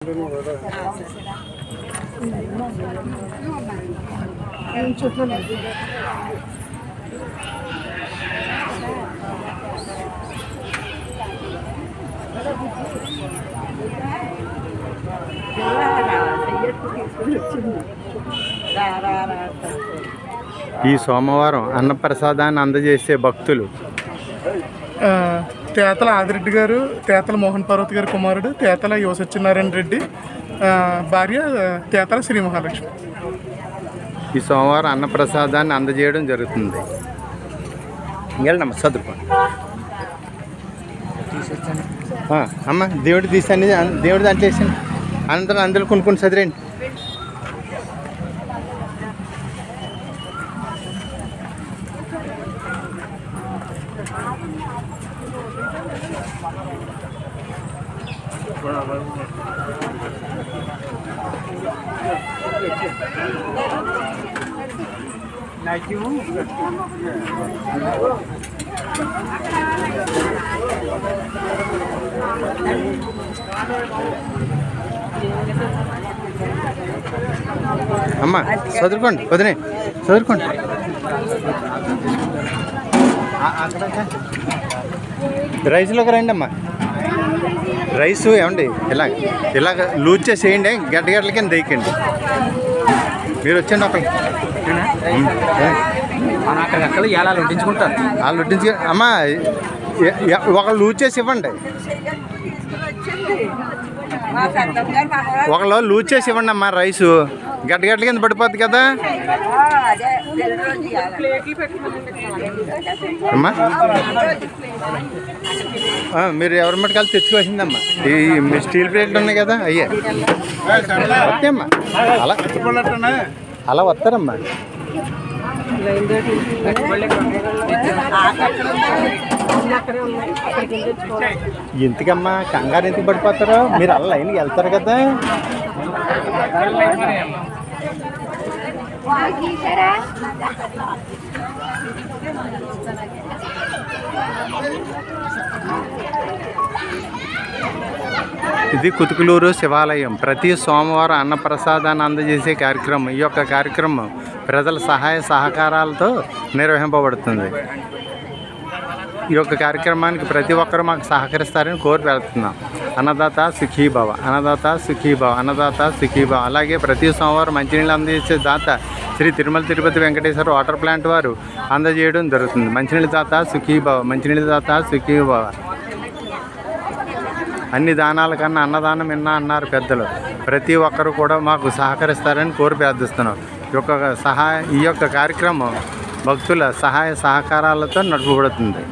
ఈ సోమవారం అన్నప్రసాదాన్ని అందజేసే భక్తులు తేతల ఆదిరెడ్డి గారు, తేతల మోహన్ పార్వతి గారి కుమారుడు, తేతల యువ సత్యనారాయణ రెడ్డి, భార్య తేతల శ్రీ మహాలక్ష్మి. ఈ సోమవారం అన్నప్రసాదాన్ని అందజేయడం జరుగుతుంది. వెళ్ళమ్మా చదువుకోండి. అమ్మ దేవుడు తీసండి, దేవుడు దాంట్లో వేసండి. అందరూ అందులో కొనుక్కొని చదిరండి. అమ్మ చదువుకోండి, వదిలే చదువుకోండి. రైస్లోకి రండి అమ్మా. రైస్ ఏమండి ఇలాగ లూజ్ చేసేయండి, గడ్డ గడ్డల కింద వేయకండి. మీరు వచ్చండి అక్కడికి. వాళ్ళు వడ్డించుకుంటారు. వాళ్ళు వడ్డించుకు అమ్మా ఒకళ్ళు లూజ్ చేసి ఇవ్వండి, ఒకళ్ళు లూజ్ చేసి ఇవ్వండి అమ్మా. రైసు గడ్డ గడ్డల కింద పడిపోద్ది కదా అమ్మా. మీరు ఎవరి మట్టి కలిసి తెచ్చుకోవాల్సిందమ్మా. ఈ స్టీల్ ప్లేట్లు ఉన్నాయి కదా, అయ్యే వస్తాయమ్మా. అలా వస్తారమ్మా. ఎందుకమ్మా కంగారు ఎందుకు పడిపోతారో? మీరు అలా లైన్కి వెళ్తారు కదా. ఇది కుతుకులూరు శివాలయం. ప్రతి సోమవారం అన్నప్రసాదాన్ని అందజేసే కార్యక్రమం. ఈ యొక్క కార్యక్రమం ప్రజల సహాయ సహకారాలతో నిర్వహింపబడుతుంది. ఈ యొక్క కార్యక్రమానికి ప్రతి ఒక్కరూ మాకు సహకరిస్తారని కోరి వెళ్తున్నాం. అన్నదాత సుఖీభవ, అన్నదాత సుఖీభవ, అన్నదాత సుఖీభవ. అలాగే ప్రతి సోమవారం మంచినీళ్ళు అందజేసే దాత శ్రీ తిరుమల తిరుపతి వెంకటేశ్వర వాటర్ ప్లాంట్ వారు అందజేయడం జరుగుతుంది. మంచినీళ్ళ దాత సుఖీభవ, మంచినీళ్ళ దాత సుఖీభవ. అన్ని దానాల కన్నా అన్నదానం విన్నా అన్నారు పెద్దలు. ప్రతి ఒక్కరు కూడా మాకు సహకరిస్తారని కోరి ప్రార్థిస్తున్నాం. ఈ యొక్క కార్యక్రమం భక్తుల సహాయ సహకారాలతో నడపబడుతుంది.